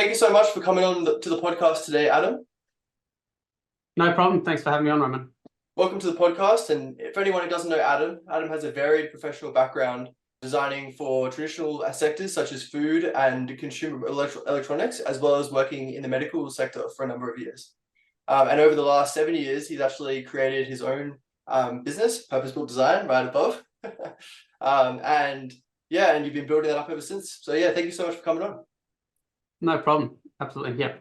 Thank you so much for coming on to the podcast today, Adam. No problem. Thanks for having me on, Roman. Welcome to the podcast. And for anyone who doesn't know Adam, Adam has a varied professional background designing for traditional sectors such as food and consumer electronics, as well as working in the medical sector for a number of years. And over the last 7 years, he's actually created his own business, Purpose-Built Design, right above. And you've been building that up ever since. So yeah, thank you so much for coming on. No problem. Absolutely. Yeah.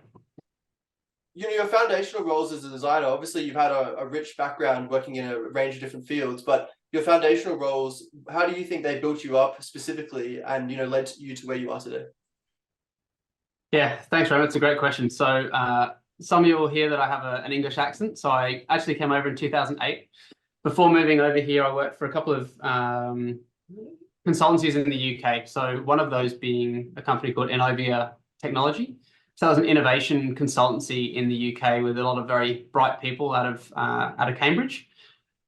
You know, your foundational roles as a designer, obviously you've had a rich background working in a range of different fields, but your foundational roles, how do you think they built you up specifically and, you know, led you to where you are today? Yeah, thanks, Roman. It's a great question. So some of you will hear that I have an English accent. So I actually came over in 2008. Before moving over here, I worked for a couple of consultancies in the UK. So one of those being a company called Innovia Technology. So that was an innovation consultancy in the UK with a lot of very bright people out of Cambridge.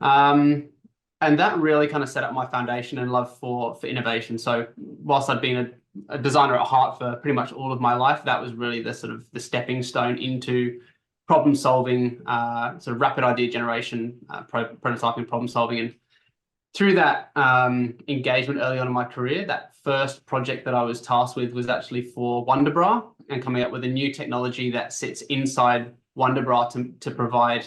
And that really kind of set up my foundation and love for innovation. So whilst I'd been a designer at heart for pretty much all of my life, that was really the sort of the stepping stone into problem solving, sort of rapid idea generation, prototyping, problem solving. And through that engagement early on in my career, that first project that I was tasked with was actually for Wonderbra and coming up with a new technology that sits inside Wonderbra to provide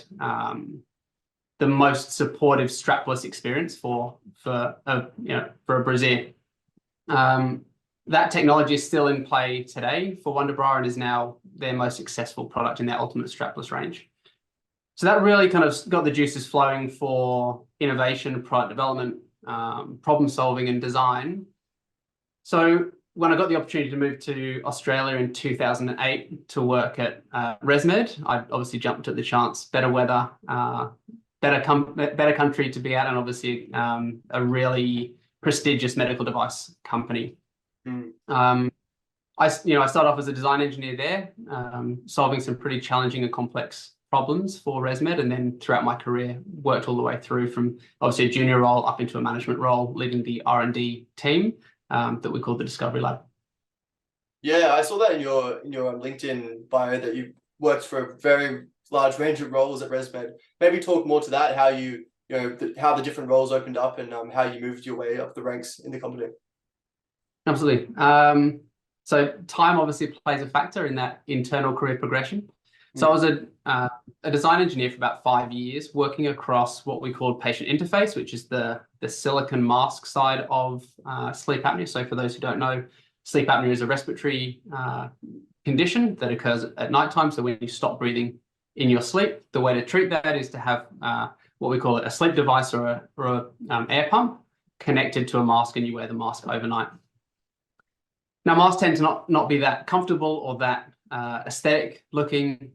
the most supportive strapless experience for a brassiere. That technology is still in play today for Wonderbra and is now their most successful product in their ultimate strapless range. So that really kind of got the juices flowing for innovation, product development, problem solving and design. So when I got the opportunity to move to Australia in 2008 to work at Resmed, I obviously jumped at the chance. Better weather, better country to be at, and obviously a really prestigious medical device company. I started off as a design engineer there, solving some pretty challenging and complex problems for Resmed, and then throughout my career worked all the way through from obviously a junior role up into a management role, leading the R&D team that we call the Discovery Lab. Yeah, I saw that in your LinkedIn bio that you worked for a very large range of roles at Resmed. Maybe talk more to that, how how the different roles opened up and how you moved your way up the ranks in the company. Absolutely. So time obviously plays a factor in that internal career progression. So I was a design engineer for about 5 years, working across what we call patient interface, which is the silicon mask side of sleep apnea. So for those who don't know, sleep apnea is a respiratory condition that occurs at nighttime. So when you stop breathing in your sleep, the way to treat that is to have what we call a sleep device or a air pump connected to a mask, and you wear the mask overnight. Now, masks tend to not be that comfortable or that aesthetic looking.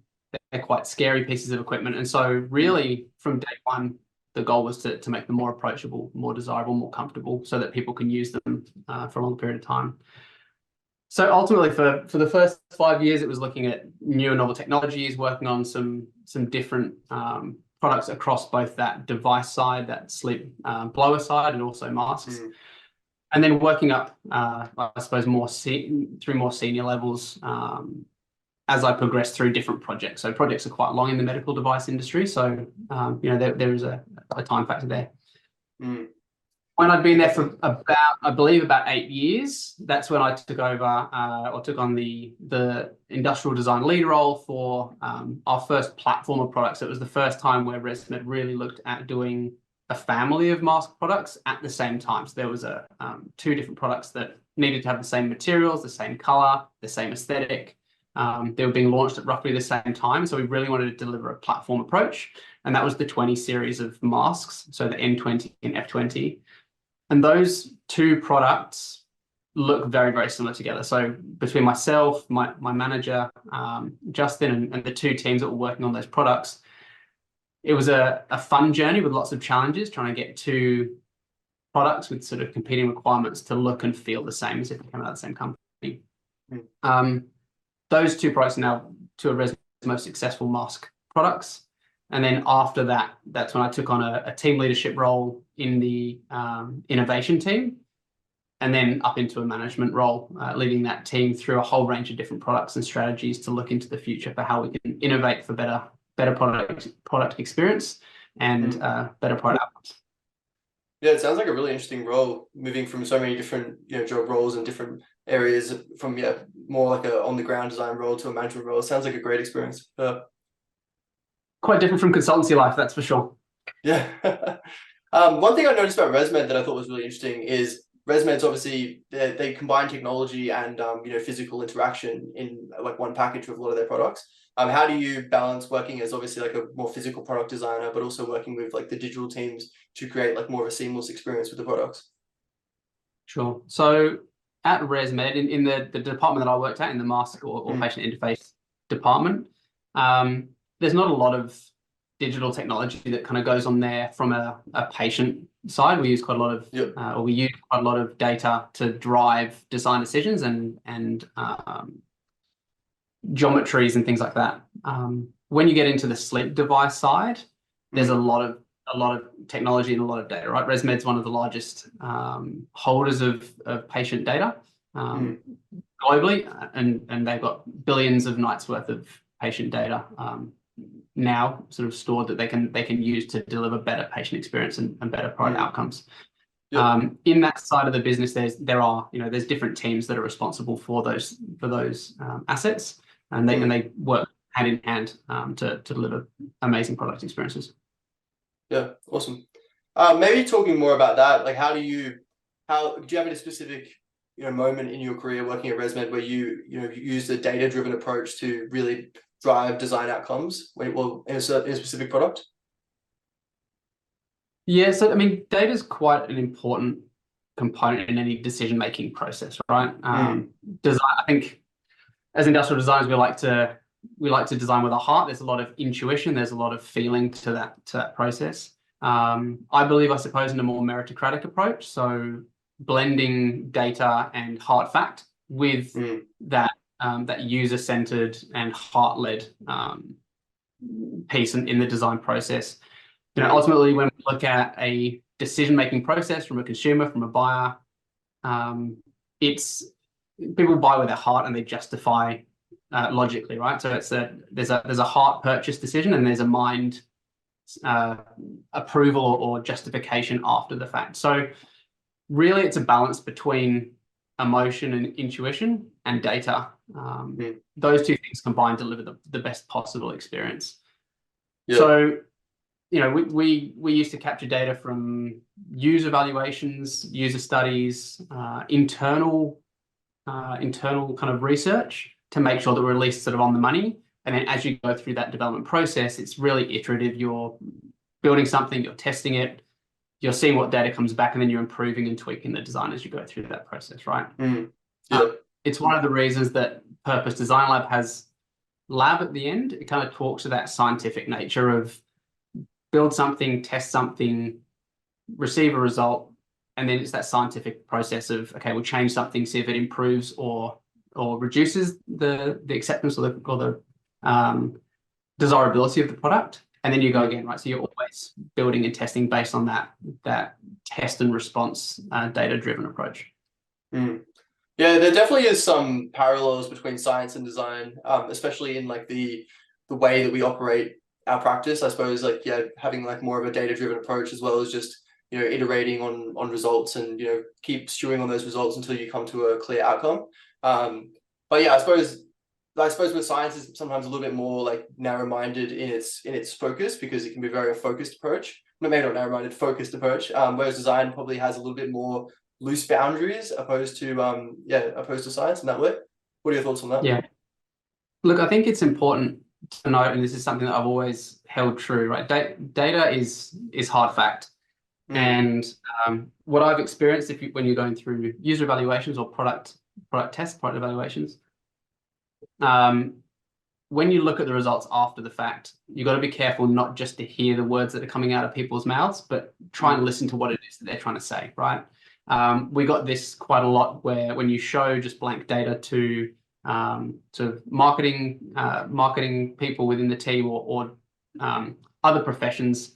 They're quite scary pieces of equipment. And so really from day one, the goal was to make them more approachable, more desirable, more comfortable so that people can use them for a long period of time. So ultimately for the first 5 years, it was looking at new and novel technologies, working on some different products across both that device side, that sleep blower side, and also masks. And then working up, I suppose, through more senior levels as I progressed through different projects. So projects are quite long in the medical device industry. So, there is a time factor there. When I'd been there for I believe about 8 years, that's when I took over or took on the industrial design lead role for our first platform of products. It was the first time where Resmed really looked at doing a family of mask products at the same time. So there was two different products that needed to have the same materials, the same color, the same aesthetic. They were being launched at roughly the same time. So we really wanted to deliver a platform approach. And that was the 20 series of masks. So the N20 and F20. And those two products look very, very similar together. So between myself, my manager, Justin, and the two teams that were working on those products, it was a fun journey with lots of challenges, trying to get two products with sort of competing requirements to look and feel the same as if they came out of the same company. Those two products are now two of Resmed's most successful mask products. And then after that, that's when I took on a team leadership role in the innovation team. and then up into a management role, leading that team through a whole range of different products and strategies to look into the future for how we can innovate for better product experience and better product outcomes. Yeah, it sounds like a really interesting role, moving from so many different job roles and different areas from more like a on the ground design role to a management role. It sounds like a great experience. Quite different from consultancy life, that's for sure. Yeah. One thing I noticed about Resmed that I thought was really interesting is Resmed's obviously they combine technology and physical interaction in like one package with a lot of their products. How do you balance working as obviously like a more physical product designer, but also working with like the digital teams to create like more of a seamless experience with the products? Sure. So at Resmed, in the department that I worked at, in the mask or patient interface department, there's not a lot of digital technology that kind of goes on there from a patient side. We use quite a lot of, we use quite a lot of data to drive design decisions and geometries and things like that. When you get into the sleep device side, there's a lot of technology and a lot of data, right? Resmed's one of the largest holders of patient data globally, and they've got billions of nights worth of patient data now sort of stored that they can use to deliver better patient experience and better product outcomes. In that side of the business, there's different teams that are responsible for those assets, and they work hand in hand to deliver amazing product experiences. Yeah, awesome. Maybe talking more about that, like how do you have any specific moment in your career working at Resmed where you use the data-driven approach to really drive design outcomes in a specific product? Yeah, so I mean, data is quite an important component in any decision-making process, right? Design, I think, as industrial designers, we like to design with a heart. There's a lot of intuition. There's a lot of feeling to that process. I believe, I suppose, in a more meritocratic approach. So blending data and hard fact with that user-centered and heart-led piece in the design process. Ultimately, when we look at a decision-making process from a consumer, from a buyer, it's people buy with their heart and they justify logically, right? So there's a heart purchase decision and there's a mind approval or justification after the fact. So really, it's a balance between emotion and intuition and data. Those two things combined deliver the best possible experience. So we used to capture data from user evaluations, user studies, internal kind of research to make sure that we're at least sort of on the money. And then as you go through that development process, it's really iterative. You're building something, you're testing it, you're seeing what data comes back, and then you're improving and tweaking the design as you go through that process, right? It's one of the reasons that Purpose Design Lab has lab at the end. It kind of talks to that scientific nature of build something, test something, receive a result, and then it's that scientific process of, okay, we'll change something, see if it improves or reduces the acceptance or the desirability of the product. And then you go again, right? So you're always building and testing based on that test and response data-driven approach. Yeah, there definitely is some parallels between science and design, especially in like the way that we operate our practice. I suppose having like more of a data-driven approach as well as just iterating on results and keep stewing on those results until you come to a clear outcome. But yeah, I suppose with science is sometimes a little bit more like narrow-minded in its focus because it can be a very focused approach. Maybe not narrow-minded, focused approach. Whereas design probably has a little bit more loose boundaries opposed to science in that way. What are your thoughts on that? Yeah. Look, I think it's important to note, and this is something that I've always held true, right? Data is hard fact. And what I've experienced when you're going through user evaluations or product evaluations, when you look at the results after the fact, you've got to be careful not just to hear the words that are coming out of people's mouths, but try and listen to what it is that they're trying to say, right? We got this quite a lot where when you show just blank data to marketing people within the team or other professions,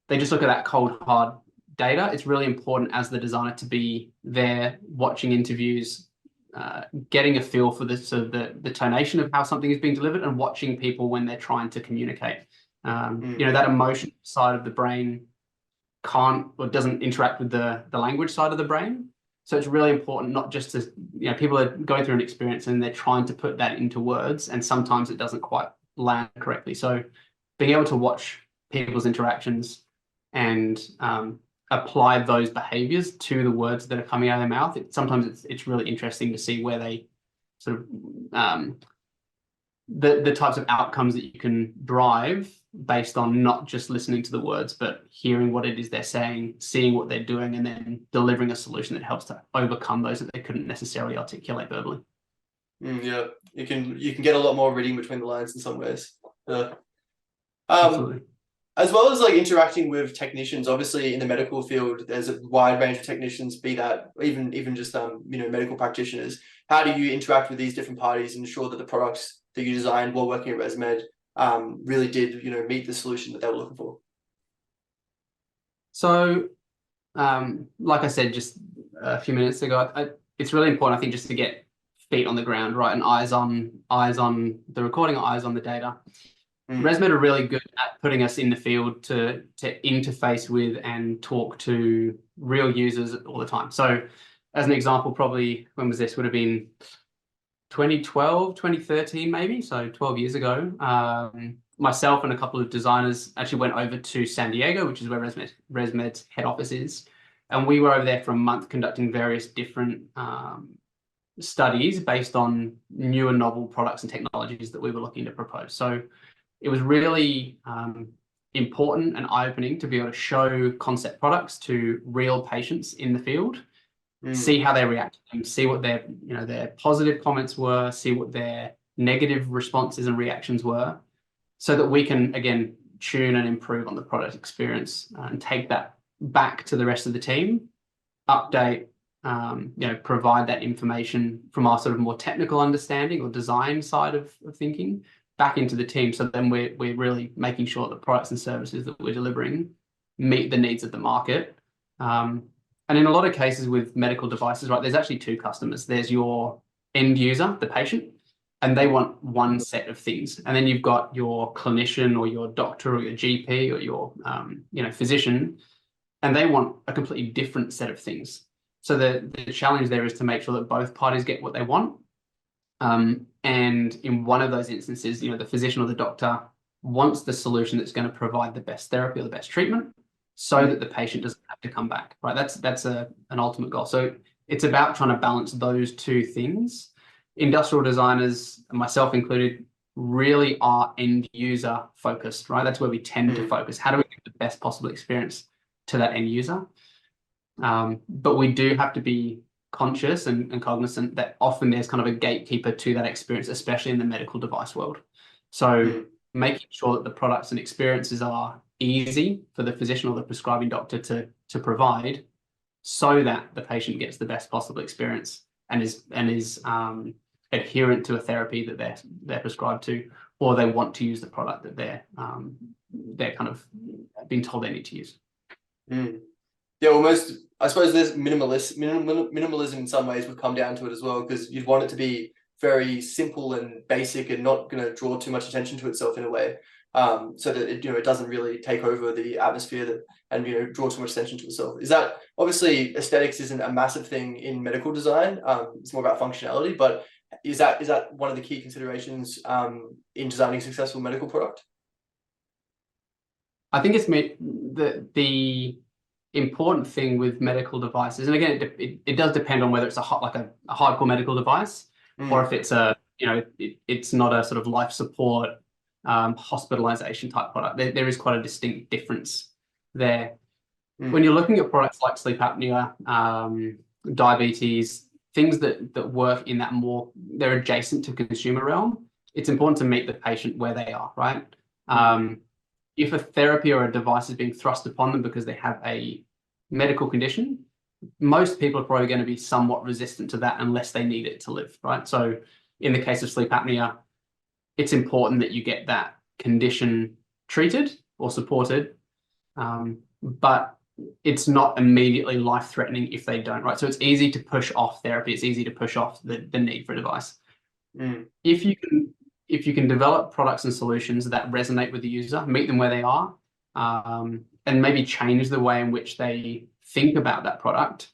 they just look at that cold, hard data, it's really important as the designer to be there watching interviews, getting a feel for the sort of the tonation of how something is being delivered, and watching people when they're trying to communicate. You know, that emotion side of the brain can't or doesn't interact with the language side of the brain. So it's really important not just to, you know, people are going through an experience and they're trying to put that into words, and sometimes it doesn't quite land correctly. So being able to watch people's interactions and apply those behaviors to the words that are coming out of their mouth, sometimes it's really interesting to see where they sort of the types of outcomes that you can drive based on not just listening to the words, but hearing what it is they're saying, seeing what they're doing, and then delivering a solution that helps to overcome those that they couldn't necessarily articulate verbally. Yeah, you can get a lot more reading between the lines in some ways. Yeah. Absolutely. As well as like interacting with technicians, obviously in the medical field, there's a wide range of technicians, be that even just you know, medical practitioners. How do you interact with these different parties and ensure that the products that you designed while working at Resmed really did, you know, meet the solution that they were looking for? So, like I said just a few minutes ago, it's really important, I think, just to get feet on the ground, right, and eyes on the recording, eyes on the data. Resmed are really good at putting us in the field to interface with and talk to real users all the time. So as an example, probably, when was this? Would have been 2012, 2013 maybe, so 12 years ago. Myself and a couple of designers actually went over to San Diego, which is where Resmed's head office is. And we were over there for a month conducting various different studies based on new and novel products and technologies that we were looking to propose. So it was really important and eye-opening to be able to show concept products to real patients in the field, see how they react, and see what their positive comments were, see what their negative responses and reactions were, so that we can, again, tune and improve on the product experience and take that back to the rest of the team, update, provide that information from our sort of more technical understanding or design side of thinking back into the team. So then we're really making sure that the products and services that we're delivering meet the needs of the market. And in a lot of cases with medical devices, right, there's actually two customers. There's your end user, the patient, and they want one set of things. And then you've got your clinician or your doctor or your GP or your physician, and they want a completely different set of things. So the challenge there is to make sure that both parties get what they want. And in one of those instances, the physician or the doctor wants the solution that's going to provide the best therapy or the best treatment, so that the patient doesn't have to come back, right? That's an ultimate goal. So it's about trying to balance those two things. Industrial designers, myself included, really are end user focused, right? That's where we tend to focus. How do we give the best possible experience to that end user? But we do have to be conscious and cognizant that often there's kind of a gatekeeper to that experience, especially in the medical device world. So making sure that the products and experiences are easy for the physician or the prescribing doctor to provide, so that the patient gets the best possible experience and is adherent to a therapy that they're prescribed to, or they want to use the product that they're kind of being told they need to use. Yeah, almost. I suppose there's minimalism in some ways would come down to it as well, because you'd want it to be very simple and basic and not going to draw too much attention to itself in a way, so that it doesn't really take over the atmosphere and draw too much attention to itself. Is that, obviously aesthetics isn't a massive thing in medical design, it's more about functionality, but is that one of the key considerations in designing a successful medical product? I think it's the important thing with medical devices, and again, it does depend on whether it's a hardcore medical device, or if it's it's not a sort of life support hospitalization type product. There is quite a distinct difference there. When you're looking at products like sleep apnea, diabetes, things that work in that they're adjacent to consumer realm, it's important to meet the patient where they are, right? If a therapy or a device is being thrust upon them because they have a medical condition, most people are probably going to be somewhat resistant to that unless they need it to live, right? So in the case of sleep apnea, it's important that you get that condition treated or supported. But it's not immediately life-threatening if they don't, right? So it's easy to push off therapy. It's easy to push off the need for a device. If you can develop products and solutions that resonate with the user, meet them where they are, and maybe change the way in which they think about that product,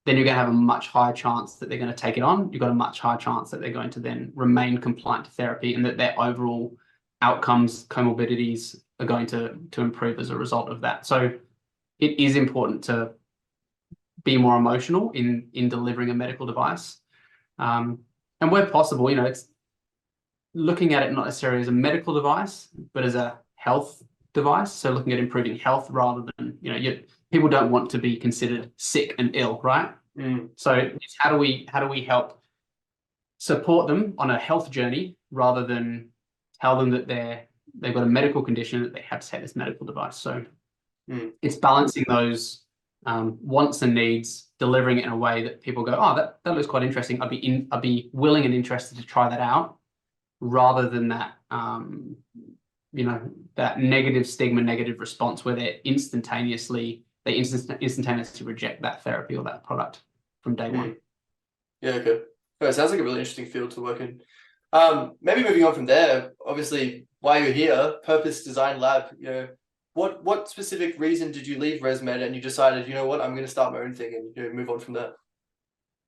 then you're going to have a much higher chance that they're going to take it on. You've got a much higher chance that they're going to then remain compliant to therapy, and that their overall outcomes, comorbidities are going to improve as a result of that. So it is important to be more emotional in delivering a medical device. And where possible, it's looking at it not necessarily as a medical device, but as a health device. So looking at improving health rather than, people don't want to be considered sick and ill, right? So it's how do we help support them on a health journey rather than tell them that they've got a medical condition that they have to take this medical device. So it's balancing those wants and needs, delivering it in a way that people go, oh, that looks quite interesting. I'd be willing and interested to try that out, rather than that that negative stigma, negative response where they instantaneously reject that therapy or that product from day one. Yeah, okay. It sounds like a really interesting field to work in. Maybe moving on from there, obviously, while you're here, Purpose Design Lab, what specific reason did you leave Resmed and you decided, you know what, I'm going to start my own thing and move on from there?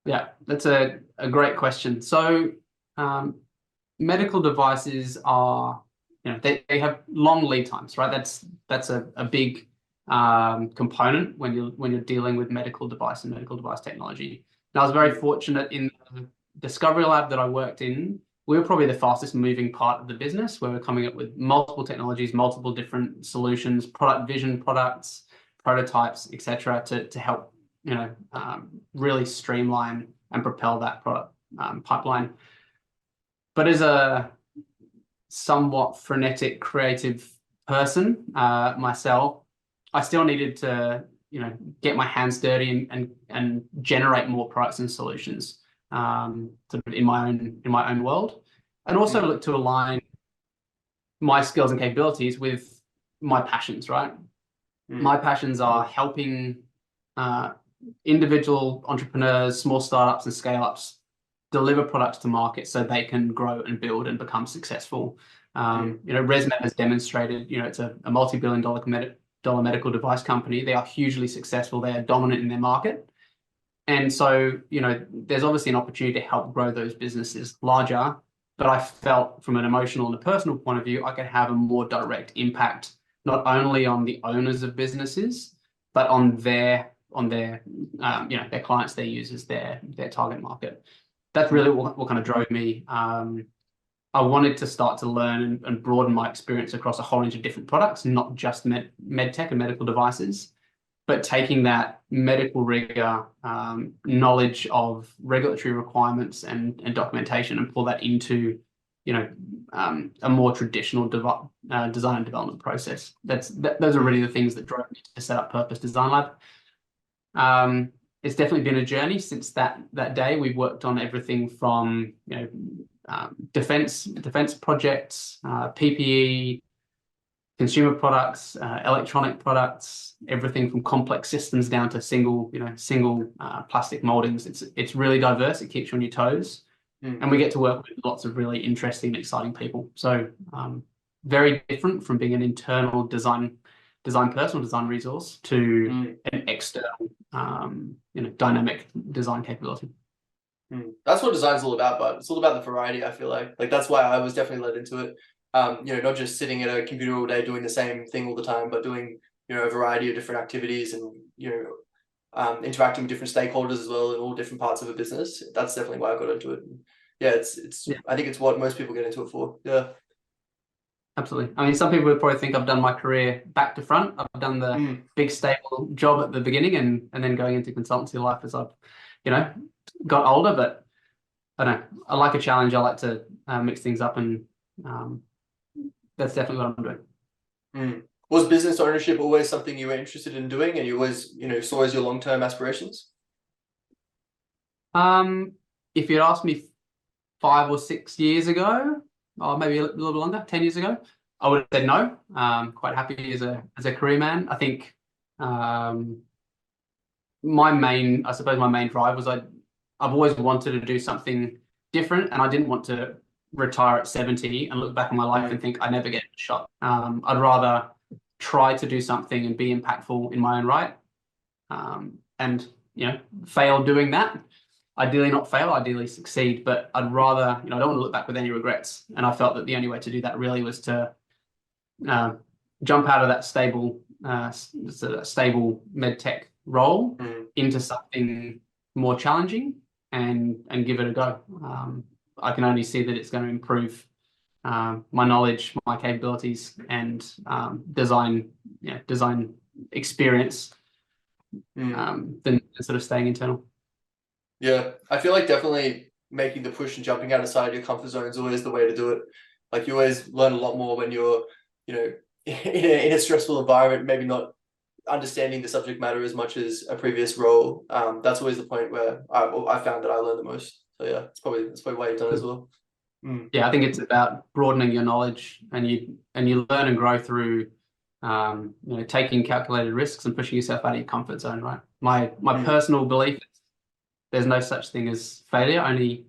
Yeah, that's a great question. So medical devices are, they have long lead times, right? That's a big component when you're dealing with medical device and medical device technology. And I was very fortunate in the discovery lab that I worked in. We were probably the fastest moving part of the business, where we're coming up with multiple technologies, multiple different solutions, product vision, products, prototypes, etc., to help really streamline and propel that product pipeline. But as a somewhat frenetic, creative person myself, I still needed to get my hands dirty and generate more products and solutions sort of in my own world, and also look to align my skills and capabilities with my passions, right? My passions are helping individual entrepreneurs, small startups and scale-ups deliver products to market so they can grow and build and become successful. Resmed has demonstrated, it's a multi-billion-dollar medical device company. They are hugely successful. They are dominant in their market. And so, there's obviously an opportunity to help grow those businesses larger, but I felt from an emotional and a personal point of view, I could have a more direct impact, not only on the owners of businesses, but on their their clients, their users, their target market. That's really what kind of drove me. I wanted to start to learn and broaden my experience across a whole range of different products, not just med tech and medical devices, but taking that medical rigor, knowledge of regulatory requirements and documentation, and pull that into a more traditional design and development process. Those are really the things that drove me to set up Purpose Design Lab. It's definitely been a journey since that day. We've worked on everything from defense projects, PPE, consumer products, electronic products, everything from complex systems down to single plastic moldings. It's really diverse. It keeps you on your toes, and we get to work with lots of really interesting and exciting people. So very different from being an internal design person or design resource to an external dynamic design capability. That's what design's all about, but it's all about the variety. I feel like that's why I was definitely led into it. Not just sitting at a computer all day doing the same thing all the time, but doing a variety of different activities and interacting with different stakeholders as well in all different parts of a business. That's definitely why I got into it. I think it's what most people get into it for. Yeah. Absolutely. I mean, some people would probably think I've done my career back to front. I've done the big stable job at the beginning and then going into consultancy life as I've, got older. But I don't know. I like a challenge. I like to mix things up, and that's definitely what I'm doing. Was business ownership always something you were interested in doing, and you always, saw as your long-term aspirations? If you'd asked me 5 or 6 years ago, or maybe a little bit longer, 10 years ago, I would have said no. Quite happy as a career man. I think I suppose my main drive was I've always wanted to do something different, and I didn't want to retire at 70 and look back on my life and think I never get a shot. I'd rather try to do something and be impactful in my own right, and fail doing that. Ideally not fail, ideally succeed, but I'd rather, I don't want to look back with any regrets. And I felt that the only way to do that really was to jump out of that stable med tech role into something more challenging and give it a go. I can only see that it's going to improve my knowledge, my capabilities, and design experience than sort of staying internal. Yeah, I feel like definitely making the push and jumping outside your comfort zone is always the way to do it. Like you always learn a lot more when you're, in a stressful environment, maybe not understanding the subject matter as much as a previous role. That's always the point where I found that I learned the most. So yeah, that's probably why you've done it as well. Yeah, I think it's about broadening your knowledge, and you learn and grow through taking calculated risks and pushing yourself out of your comfort zone, right? My personal belief is there's no such thing as failure, only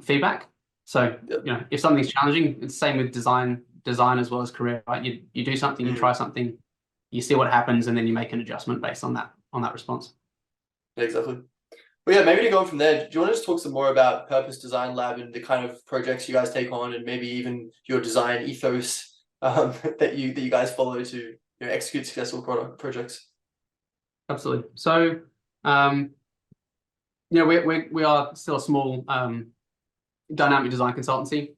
feedback. So if something's challenging, it's the same with design as well as career, right? You do something, you try something, you see what happens, and then you make an adjustment based on that response. Yeah, exactly. Well, yeah, maybe to go on from there, do you want to just talk some more about Purpose Design Lab and the kind of projects you guys take on, and maybe even your design ethos that you guys follow to execute successful projects? Absolutely. So we are still a small dynamic design consultancy.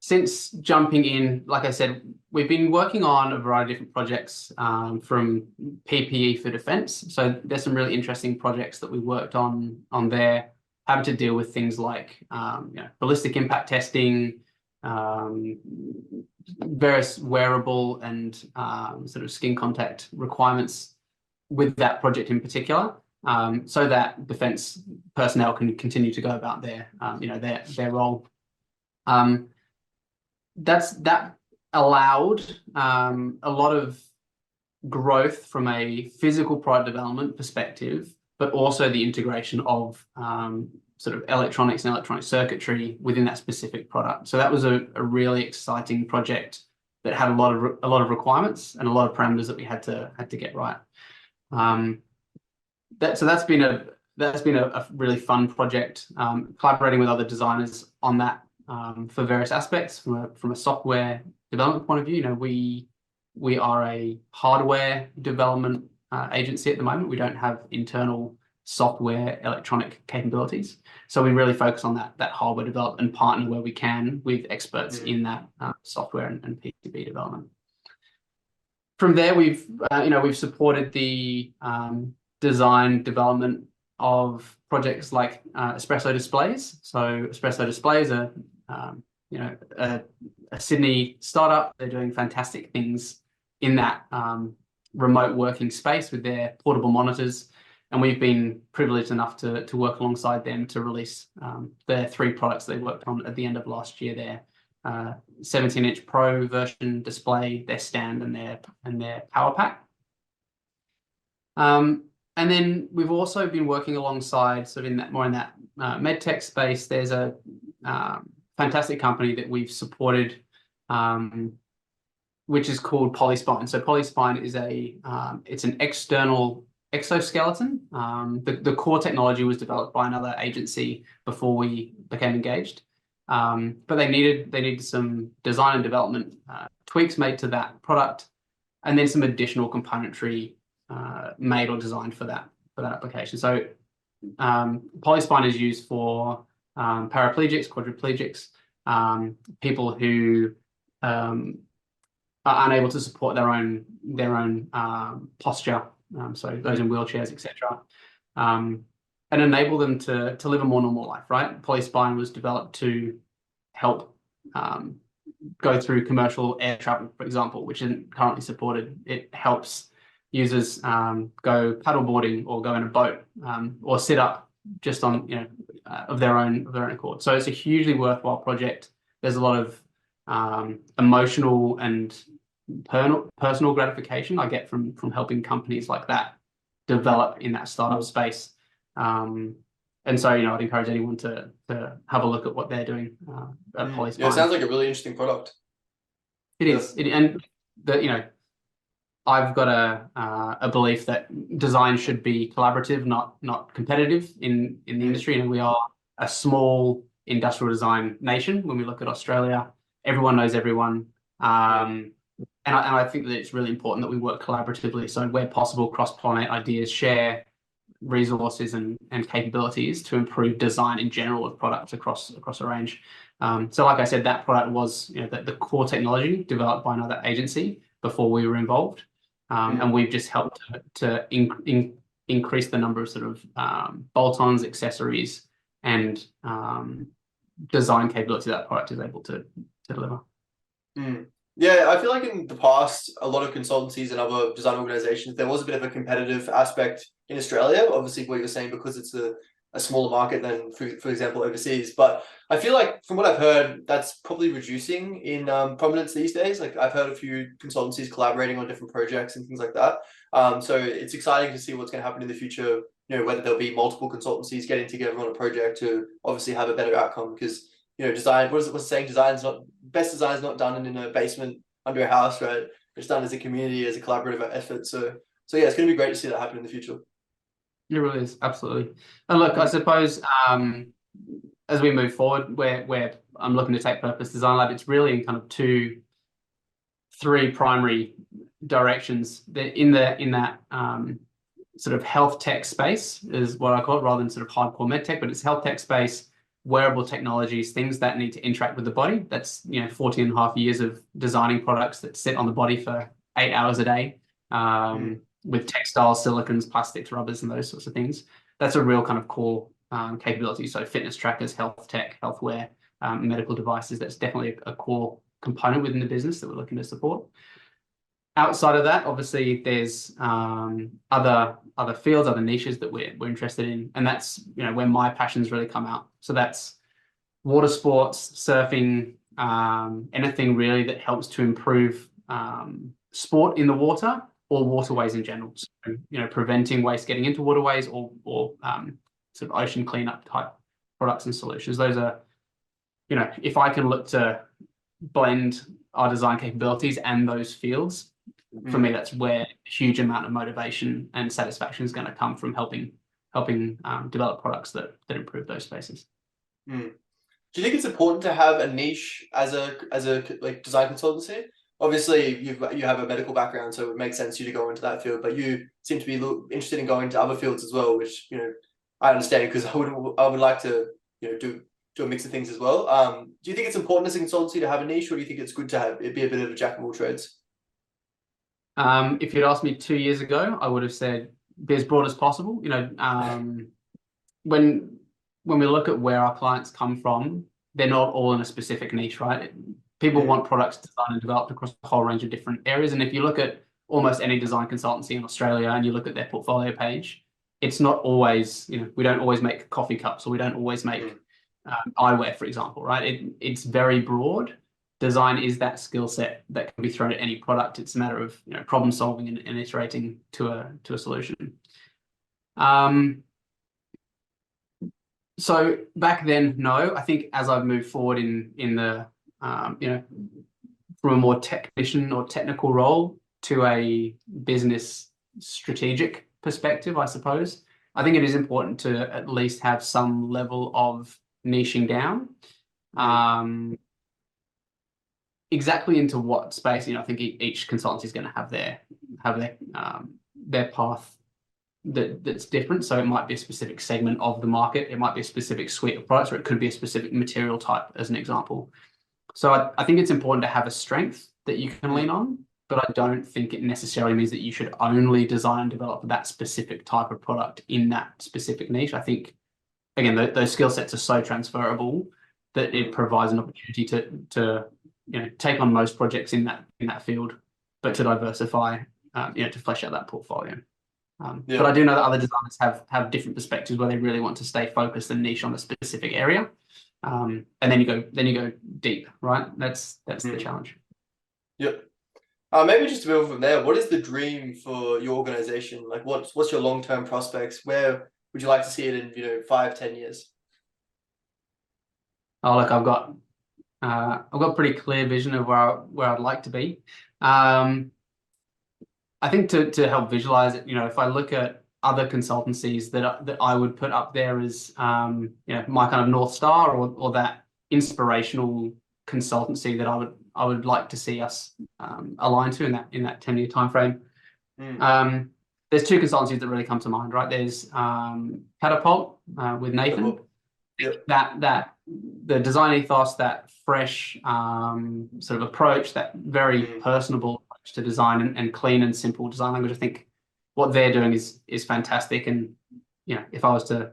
Since jumping in, like I said, we've been working on a variety of different projects, from PPE for defense. So there's some really interesting projects that we worked on there, having to deal with things like ballistic impact testing, various wearable and sort of skin contact requirements with that project in particular, so that defense personnel can continue to go about their role. That allowed a lot of growth from a physical product development perspective, but also the integration of sort of electronics and electronic circuitry within that specific product. So that was a really exciting project that had a lot of requirements and a lot of parameters that we had to get right. That's been a really fun project, collaborating with other designers on that. For various aspects from a software development point of view. We are a hardware development agency at the moment. We don't have internal software electronic capabilities, so we really focus on that hardware development and partner where we can with experts in that software and PCB development. From there, we've supported the design development of projects like espresso displays. So espresso displays are a Sydney startup. They're doing fantastic things in that remote working space with their portable monitors, and we've been privileged enough to work alongside them to release their 3 products they worked on at the end of last year. Their 17-inch Pro version display, their stand, and their power pack. And then we've also been working alongside, sort of in that medtech space. There's a fantastic company that we've supported, which is called Polyspine. So Polyspine is it's an external exoskeleton. The core technology was developed by another agency before we became engaged, but they needed some design and development tweaks made to that product, and then some additional componentry made or designed for that application. So Polyspine is used for paraplegics, quadriplegics, people who are unable to support their own posture, so those in wheelchairs, etc., and enable them to live a more normal life. Right, Polyspine was developed to help go through commercial air travel, for example, which isn't currently supported. It helps users go paddleboarding or go in a boat, or sit up just on of their own accord. So it's a hugely worthwhile project. There's a lot of emotional and personal gratification I get from helping companies like that develop in that startup space. And so, I'd encourage anyone to have a look at what they're doing at Polyspine. Yeah, it sounds like a really interesting product. It is. And I've got a belief that design should be collaborative, not competitive in the industry. And we are a small industrial design nation. When we look at Australia, everyone knows everyone. And I think that it's really important that we work collaboratively. So where possible, cross-pollinate ideas, share resources and capabilities to improve design in general of products across a range. So like I said, that product was the core technology developed by another agency before we were involved. And we've just helped to increase the number of sort of bolt-ons, accessories, and design capability that product is able to deliver. Yeah, I feel like in the past, a lot of consultancies and other design organizations, there was a bit of a competitive aspect in Australia. Obviously, what you're saying, because it's a smaller market than, for example, overseas. But I feel like from what I've heard, that's probably reducing in prominence these days. Like I've heard a few consultancies collaborating on different projects and things like that. So it's exciting to see what's going to happen in the future, whether there'll be multiple consultancies getting together on a project to obviously have a better outcome. Because design, what's it saying? Best design is not done in a basement under a house, right? It's done as a community, as a collaborative effort. So yeah, it's going to be great to see that happen in the future. It really is, absolutely. And look, I suppose as we move forward, where I'm looking to take Purpose Design Lab, it's really in kind of three primary directions. In that sort of health tech space is what I call it, rather than sort of hardcore med tech, but it's health tech space, wearable technologies, things that need to interact with the body. That's 14 and a half years of designing products that sit on the body for 8 hours a day, with textiles, silicons, plastics, rubbers, and those sorts of things. That's a real kind of core capability. So fitness trackers, health tech, healthware, medical devices, that's definitely a core component within the business that we're looking to support. Outside of that, obviously, there's other fields, other niches that we're interested in, and that's where my passions really come out. So that's water sports, surfing, anything really that helps to improve sport in the water or waterways in general. So, preventing waste getting into waterways or sort of ocean cleanup type products and solutions. Those are, if I can look to blend our design capabilities and those fields, for me, that's where a huge amount of motivation and satisfaction is going to come from helping develop products that improve those spaces. Do you think it's important to have a niche as a like design consultancy? Obviously, you have a medical background, so it makes sense for you to go into that field. But you seem to be interested in going into other fields as well, which I understand, because I would like to do a mix of things as well. Do you think it's important as a consultancy to have a niche, or do you think it's good to have it be a bit of a jack of all trades? If you'd asked me 2 years ago, I would have said be as broad as possible. When we look at where our clients come from, they're not all in a specific niche, right? People want products designed and developed across a whole range of different areas. And if you look at almost any design consultancy in Australia and you look at their portfolio page, it's not always, we don't always make coffee cups, or we don't always make eyewear, for example, right? It's very broad. Design is that skill set that can be thrown at any product. It's a matter of problem solving and iterating to a solution. So back then, no. I think as I've moved forward in the from a more technician or technical role to a business strategic perspective, I suppose, I think it is important to at least have some level of niching down. Exactly into what space, I think each consultancy is going to have their path that's different. So it might be a specific segment of the market, it might be a specific suite of products, or it could be a specific material type, as an example. So I think it's important to have a strength that you can lean on, but I don't think it necessarily means that you should only design and develop that specific type of product in that specific niche. I think, again, those skill sets are so transferable that it provides an opportunity to take on most projects in that field, but to diversify, to flesh out that portfolio. But I do know that other designers have different perspectives where they really want to stay focused and niche on a specific area, and then you go deep, right? That's the challenge. Yep. Maybe just to build from there, what is the dream for your organization? Like, what's your long-term prospects? Where would you like to see it in, 5, 10 years? Oh, look, I've got a pretty clear vision of where I'd like to be. I think to help visualize it, if I look at other consultancies that I would put up there as my kind of North Star, or that inspirational consultancy that I would like to see us align to in that 10-year time frame. There's two consultancies that really come to mind, right? There's Catapult with Nathan. Yep. That the design ethos, that fresh sort of approach, that very personable approach to design, and clean and simple design language. I think what they're doing is fantastic. And if I was to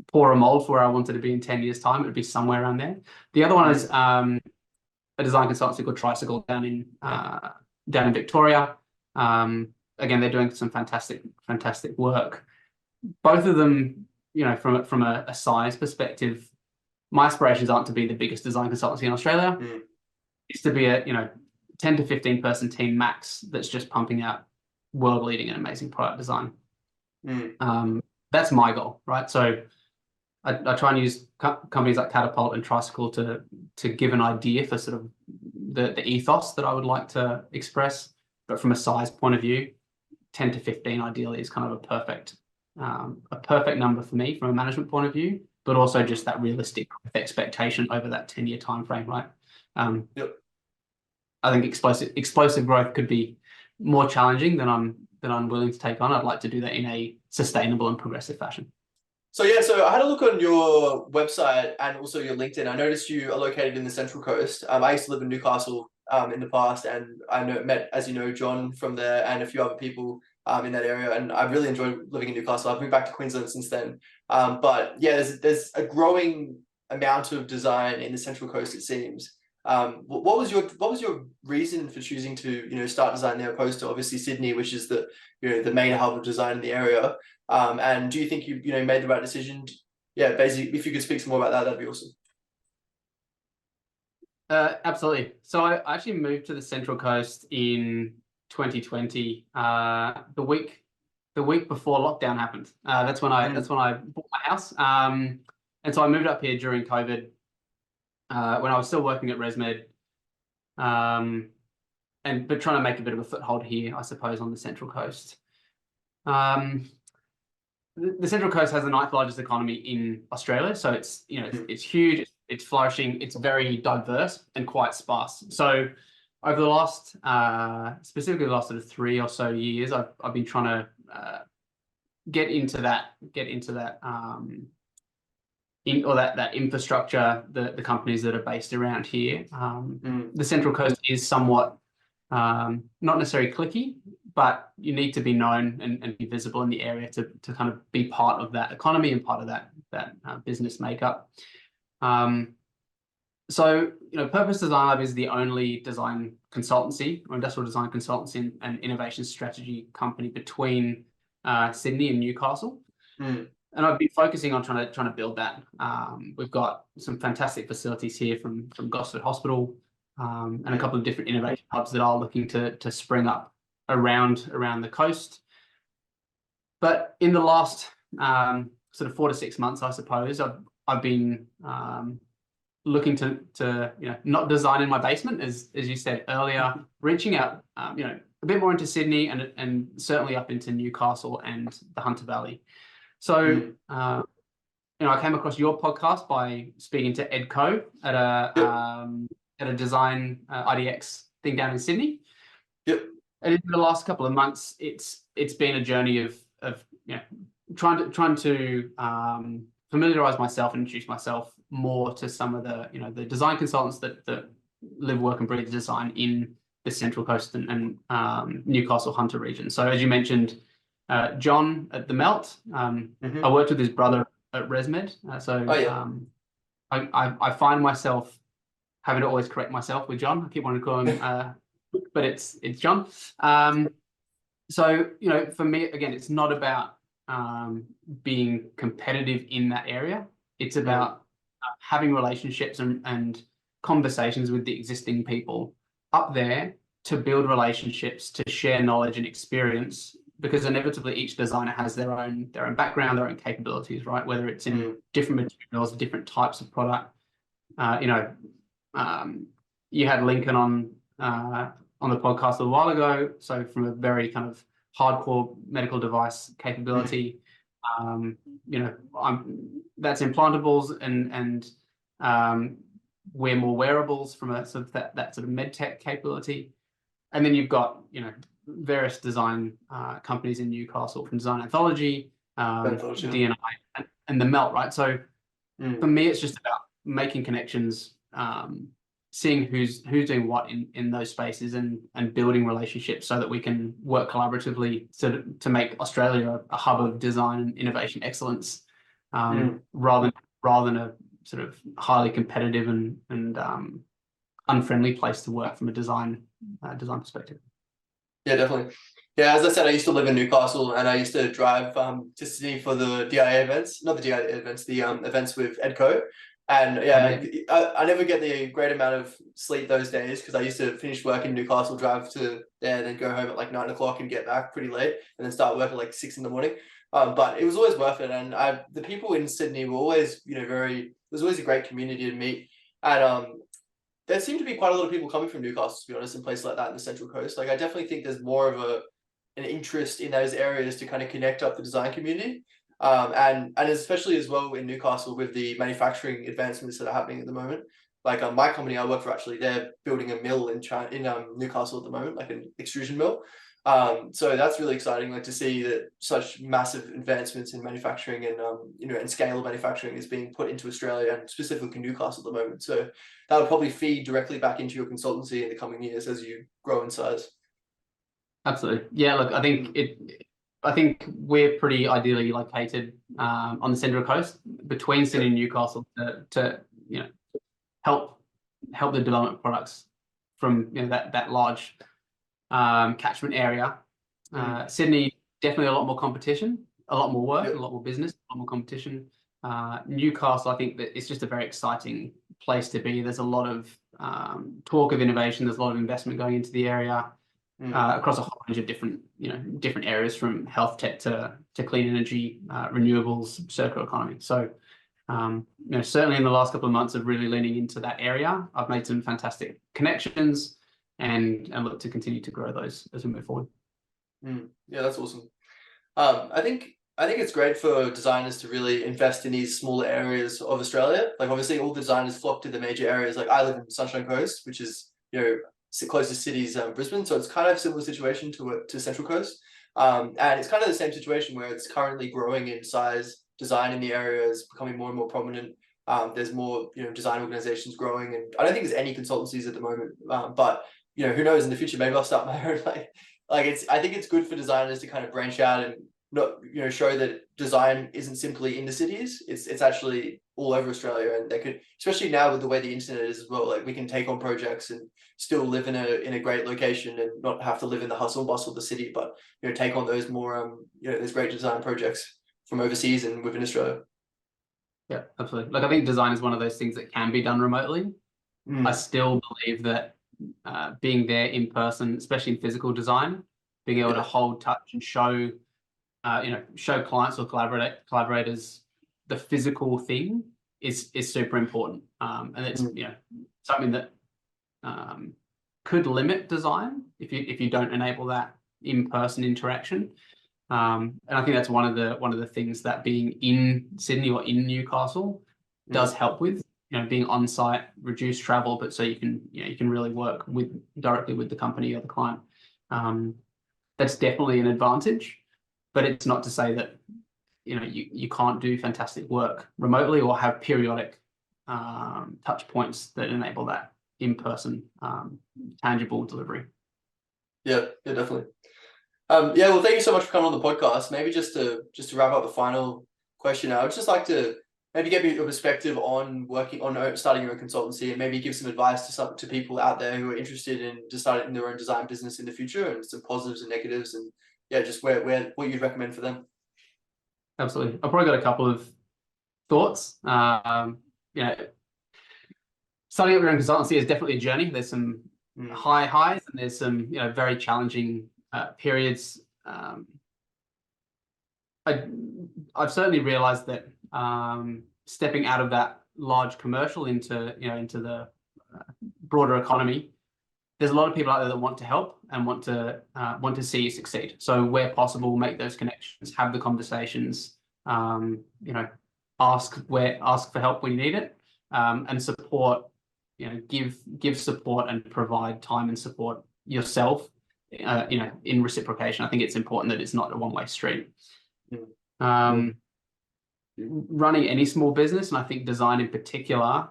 pour a mold for where I wanted to be in 10 years' time, it would be somewhere around there. The other one is a design consultancy called Tricycle down in Victoria. Again, they're doing some fantastic work. Both of them, from a size perspective, my aspirations aren't to be the biggest design consultancy in Australia. It's to be a 10 to 15 person team max that's just pumping out world leading and amazing product design. That's my goal, right? So I try and use companies like Catapult and Tricycle to give an idea for sort of the ethos that I would like to express. But from a size point of view, 10 to 15 ideally is kind of a perfect number for me from a management point of view, but also just that realistic expectation over that 10-year time frame, right? Yep. I think explosive growth could be more challenging than I'm willing to take on. I'd like to do that in a sustainable and progressive fashion. So I had a look on your website and also your LinkedIn. I noticed you are located in the Central Coast. I used to live in Newcastle in the past, and I met, as you know, John from there and a few other people in that area, and I really enjoyed living in Newcastle. I've moved back to Queensland since then. But yeah, there's a growing amount of design in the Central Coast, it seems. What was your reason for choosing to start design there, opposed to obviously Sydney, which is the main hub of design in the area? And do you think you made the right decision? Yeah, basically, if you could speak some more about that, that'd be awesome. Absolutely. So I actually moved to the Central Coast in 2020, the week before lockdown happened. That's when I bought my house. And so I moved up here during COVID, when I was still working at Resmed, but trying to make a bit of a foothold here, I suppose, on the Central Coast. The Central Coast has the 9th largest economy in Australia, so it's it's huge, it's flourishing, it's very diverse and quite sparse. So over the last, specifically the last sort of 3 or so years, I've been trying to get into that that infrastructure, the companies that are based around here. The Central Coast is somewhat not necessarily cliquey, but you need to be known and be visible in the area to kind of be part of that economy and part of that business makeup. So Purpose Design Lab is the only design consultancy or industrial design consultancy and innovation strategy company between Sydney and Newcastle. And I've been focusing on trying to build that. We've got some fantastic facilities here from Gosford Hospital, and a couple of different innovation hubs that are looking to spring up around the coast. But in the last sort of 4 to 6 months, I suppose, I've been looking to not design in my basement, as you said earlier, reaching out a bit more into Sydney and certainly up into Newcastle and the Hunter Valley. So I came across your podcast by speaking to Ed Coe at a design IDX thing down in Sydney. Yep. And in the last couple of months, it's been a journey of trying to familiarize myself and introduce myself more to some of the design consultants that live, work, and breathe design in the Central Coast and Newcastle Hunter region. So as you mentioned, John at the Melt, I worked with his brother at Resmed. I find myself having to always correct myself with John. I keep wanting to call him, but it's John. So for me, again, it's not about being competitive in that area. It's about having relationships and conversations with the existing people up there to build relationships, to share knowledge and experience, because inevitably each designer has their own background, their own capabilities, right? Whether it's in different materials, different types of product. You had Lincoln on the podcast a little while ago, so from a very kind of hardcore medical device capability. That's implantables and we're more wearables from a sort of that sort of med tech capability. And then you've got, various design companies in Newcastle, from Design Anthology, DNI, and the Melt, right? So for me, it's just about making connections, seeing who's doing what in those spaces, and building relationships so that we can work collaboratively to make Australia a hub of design and innovation excellence, rather than a sort of highly competitive and unfriendly place to work from a design perspective. Yeah, definitely. Yeah, as I said, I used to live in Newcastle, and I used to drive to Sydney for the DIA events, not the DIA events, the events with Edco. And yeah, I never get the great amount of sleep those days, because I used to finish work in Newcastle, drive to there, then go home at like 9 o'clock and get back pretty late, and then start work at like 6 in the morning. But it was always worth it, and the people in Sydney were always, there's always a great community to meet, and there seem to be quite a lot of people coming from Newcastle, to be honest, in places like that in the Central Coast. Like, I definitely think there's more of an interest in those areas to kind of connect up the design community. And especially as well in Newcastle with the manufacturing advancements that are happening at the moment. Like my company I work for, actually, they're building a mill in Newcastle at the moment, like an extrusion mill. So that's really exciting, like to see that such massive advancements in manufacturing and and scale of manufacturing is being put into Australia, and specifically Newcastle at the moment. So that would probably feed directly back into your consultancy in the coming years as you grow in size. Absolutely. Yeah, look, I think we're pretty ideally located on the Central Coast between Sydney and Newcastle to help the development products from that large catchment area. Sydney, definitely a lot more competition, a lot more work, a lot more business, a lot more competition. Newcastle, I think that it's just a very exciting place to be. There's a lot of talk of innovation. There's a lot of investment going into the area. Across a whole range of different areas, from health tech to clean energy, renewables, circular economy. So, certainly in the last couple of months of really leaning into that area, I've made some fantastic connections, and look to continue to grow those as we move forward. Yeah, that's awesome. I think it's great for designers to really invest in these smaller areas of Australia. Like, obviously, all the designers flock to the major areas. Like, I live in Sunshine Coast, which is closest city's Brisbane, so it's kind of a similar situation to Central Coast, and it's kind of the same situation where it's currently growing in size. Design in the area is becoming more and more prominent. There's more design organizations growing, and I don't think there's any consultancies at the moment, but who knows, in the future maybe I'll start my own. I think it's good for designers to kind of branch out and not show that design isn't simply in the cities. It's actually all over Australia, and they could, especially now with the way the internet is as well, like we can take on projects and still live in a great location and not have to live in the hustle and bustle of the city, but take on those more those great design projects from overseas and within Australia. Yeah, absolutely. Like, I think design is one of those things that can be done remotely. I still believe that being there in person, especially in physical design, being able to hold touch and show clients or collaborators the physical thing is super important. And it's something that could limit design if you don't enable that in-person interaction. And I think that's one of the things that being in Sydney or in Newcastle does help with. Being on site, reduce travel, but so you can really work directly with the company or the client. That's definitely an advantage, but it's not to say that you can't do fantastic work remotely or have periodic touch points that enable that in-person tangible delivery. Yeah, definitely. Well, thank you so much for coming on the podcast. Maybe just to wrap up the final question, I would just like to maybe get your perspective on starting your own consultancy, and maybe give some advice to people out there who are interested in just starting their own design business in the future, and some positives and negatives, and just what you'd recommend for them. Absolutely. I've probably got a couple of thoughts. Starting up your own consultancy is definitely a journey. There's some high highs, and there's some very challenging periods. I've certainly realized that stepping out of that large commercial into the broader economy, there's a lot of people out there that want to help and want to see you succeed. So where possible, make those connections, have the conversations, ask for help when you need it, and support, give support and provide time and support yourself, in reciprocation. I think it's important that it's not a one-way street. Running any small business, and I think design in particular,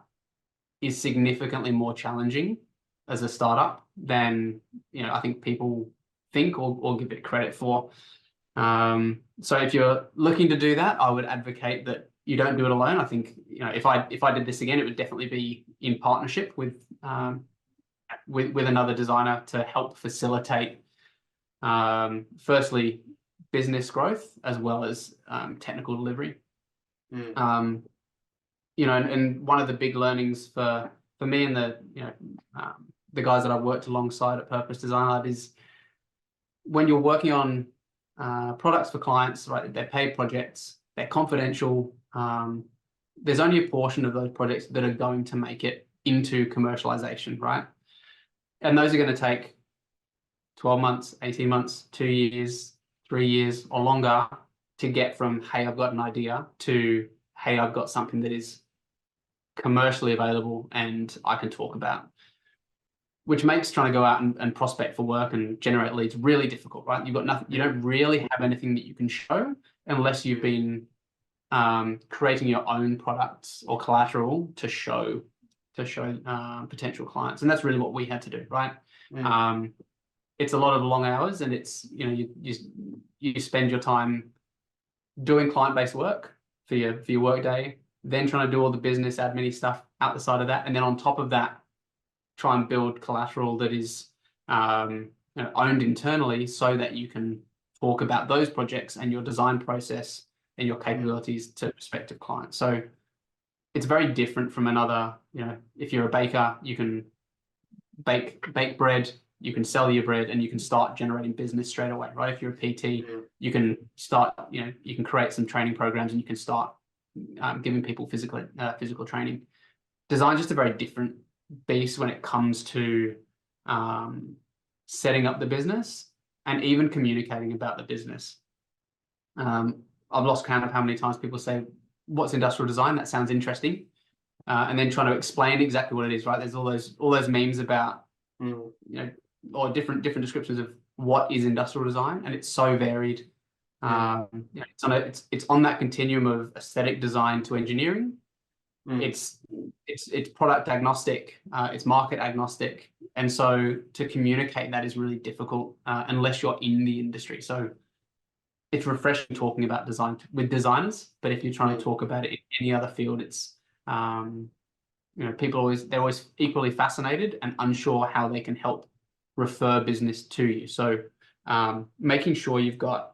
is significantly more challenging as a startup than I think people think or give it credit for. So if you're looking to do that, I would advocate that you don't do it alone. I think if I did this again, it would definitely be in partnership with another designer to help facilitate firstly business growth as well as technical delivery. And one of the big learnings for me and the guys that I've worked alongside at Purpose Design Lab is when you're working on products for clients, right? They're paid projects, they're confidential. There's only a portion of those projects that are going to make it into commercialization, right? And those are going to take 12 months, 18 months, 2 years, 3 years or longer to get from, hey, I've got an idea, to, hey, I've got something that is commercially available and I can talk about, which makes trying to go out and prospect for work and generate leads really difficult, right? You've got nothing, you don't really have anything that you can show unless you've been creating your own products or collateral to show potential clients. And that's really what we had to do, right? It's a lot of long hours, and it's, you spend your time doing client-based work for your work day, then trying to do all the business admin stuff out the side of that, and then on top of that, try and build collateral that is owned internally so that you can talk about those projects and your design process and your capabilities to prospective clients. So it's very different from another, if you're a baker, you can bake bread, you can sell your bread, and you can start generating business straight away, right? If you're a PT, you can start, you can create some training programs and you can start giving people physical training. Design is just a very different beast when it comes to setting up the business and even communicating about the business. I've lost count of how many times people say, what's industrial design? That sounds interesting. And then trying to explain exactly what it is, right? There's all those memes about, or different descriptions of what is industrial design, and it's so varied. It's on that continuum of aesthetic design to engineering. It's product agnostic, it's market agnostic, and so to communicate that is really difficult unless you're in the industry. So it's refreshing talking about design with designers, but if you're trying to talk about it in any other field, it's people they're always equally fascinated and unsure how they can help refer business to you. So making sure you've got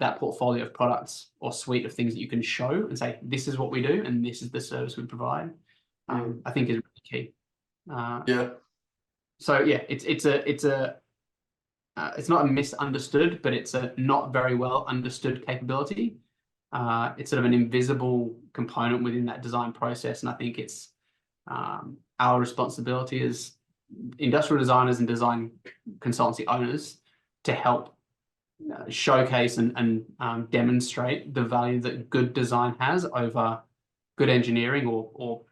that portfolio of products or suite of things that you can show and say, this is what we do and this is the service we provide, I think is really key. So yeah, it's not a misunderstood, but it's a not very well understood capability. It's sort of an invisible component within that design process, and I think it's our responsibility as industrial designers and design consultancy owners to help showcase and demonstrate the value that good design has over good engineering or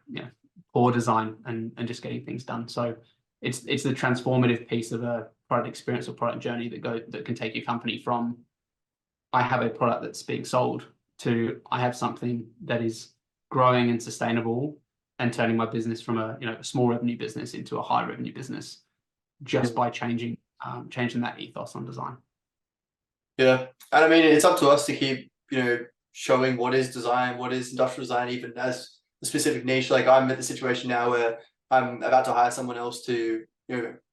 poor design and just getting things done. So it's the transformative piece of a product experience or product journey that can take your company from, I have a product that's being sold, to I have something that is growing and sustainable and turning my business from a small revenue business into a high revenue business just by changing that ethos on design. Yeah, and I mean, it's up to us to keep showing what is design, what is industrial design, even as a specific niche. Like I'm at the situation now where I'm about to hire someone else to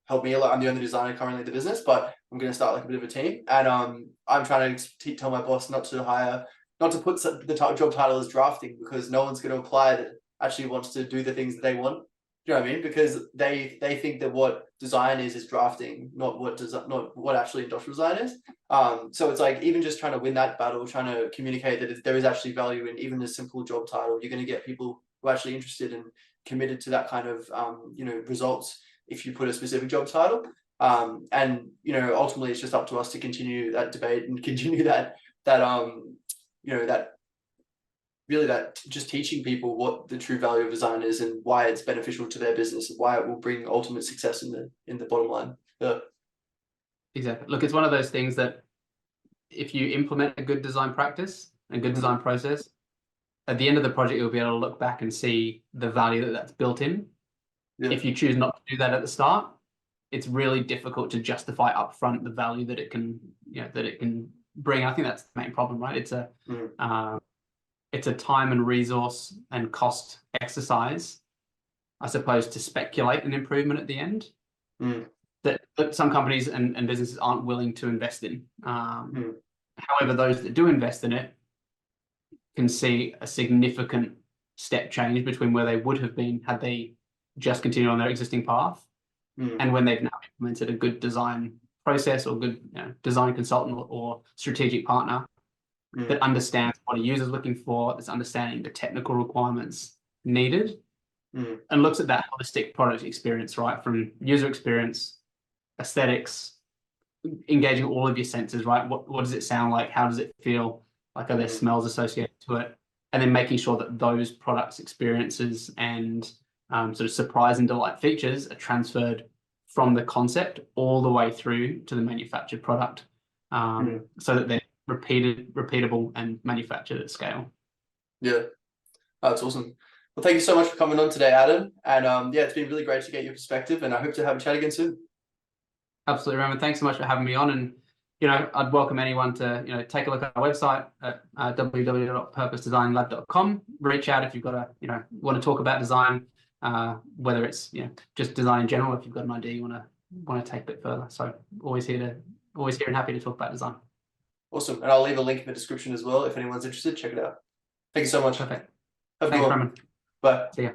help me a lot. I'm the only designer currently in the business, but I'm going to start like a bit of a team, and I'm trying to tell my boss not to put the job title as drafting, because no one's going to apply that actually wants to do the things that they want. you know what I mean? Because they think that what design is drafting, not what actually industrial design is. So it's like, even just trying to win that battle, trying to communicate that there is actually value in even a simple job title, you're going to get people who are actually interested and committed to that kind of results if you put a specific job title. And ultimately it's just up to us to continue that debate and continue that really that just teaching people what the true value of design is and why it's beneficial to their business and why it will bring ultimate success in the bottom line. Yeah. Exactly. Look, it's one of those things that if you implement a good design practice and good design process, at the end of the project, you'll be able to look back and see the value that that's built in. Yeah. If you choose not to do that at the start, it's really difficult to justify upfront the value that it can, bring. I think that's the main problem, right? It's a time and resource and cost exercise, I suppose, to speculate an improvement at the end that some companies and businesses aren't willing to invest in. However, those that do invest in it can see a significant step change between where they would have been had they just continued on their existing path and when they've now implemented a good design process or good design consultant or strategic partner that understands what a user is looking for, that's understanding the technical requirements needed, and looks at that holistic product experience, right? From user experience, aesthetics, engaging all of your senses, right? What does it sound like? How does it feel? Like, are there smells associated to it? And then making sure that those products, experiences, and sort of surprise and delight features are transferred from the concept all the way through to the manufactured product, so that they're repeatable and manufactured at scale. Yeah, that's awesome. Well, thank you so much for coming on today, Adam. And it's been really great to get your perspective, and I hope to have a chat again soon. Absolutely, Roman. Thanks so much for having me on. And I'd welcome anyone to take a look at our website at www.purposedesignlab.com. Reach out if you've got want to talk about design, whether it's just design in general. If you've got an idea you want to take a bit further. So always here and happy to talk about design. Awesome. And I'll leave a link in the description as well. If anyone's interested, check it out. Thank you so much. Perfect. Have a good one. Roman. Bye. See ya.